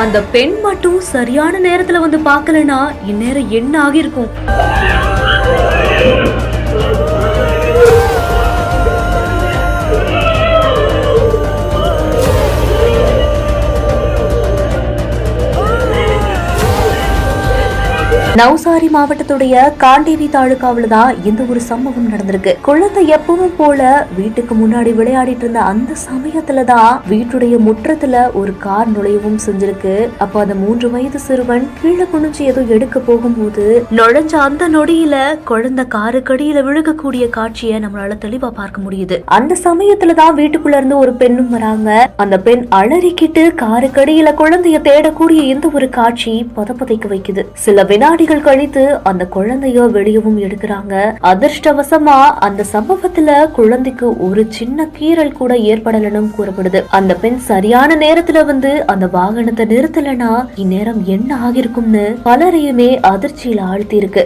அந்த பெண் மட்டும் சரியான நேரத்துல வந்து பார்க்கலனா இந்நேரம் என்ன ஆகிருக்கும்? நவசாரி மாவட்டத்துடைய காண்டேரி தாலுகாவில தான் இந்த ஒரு சம்பவம் நடந்திருக்கு. குழந்தை எப்பவும் போல வீட்டுக்கு முன்னாடி விளையாடிட்டு இருந்த அந்த சமயத்துலதான் வீட்டுடைய முற்றத்துல ஒரு கார் நுழையவும் செஞ்சிருக்கு. அப்ப அந்த 3 வயது சிறுவன் கீழே குனிஞ்சு ஏதோ எடுக்க போகும்போது நுழைஞ்ச அந்த நொடியில குழந்தை காருக்கடியில விழுகக்கூடிய காட்சியை நம்மளால தெளிவா பார்க்க முடியுது. அந்த சமயத்துலதான் வீட்டுக்குள்ள இருந்து ஒரு பெண்ணும் வராங்க. அந்த பெண் அலறிக்கிட்டு காருக்கடியில குழந்தைய தேடக்கூடிய இந்த ஒரு காட்சி பதப்பதைக்க வைக்குது. சில வினாடி கழித்து அந்த குழந்தைய வெளியவும் எடுக்கிறாங்க. அதிர்ஷ்டவசமா அந்த சம்பவத்துல குழந்தைக்கு ஒரு சின்ன கீறல் கூட ஏற்படலன்னு கூறப்படுது. அந்த பெண் சரியான நேரத்துல வந்து அந்த வாகனத்தை நிறுத்தலனா இந்நேரம் என்ன ஆகிருக்கும்னு பலரையுமே அதிர்ச்சியில ஆழ்த்தி இருக்கு.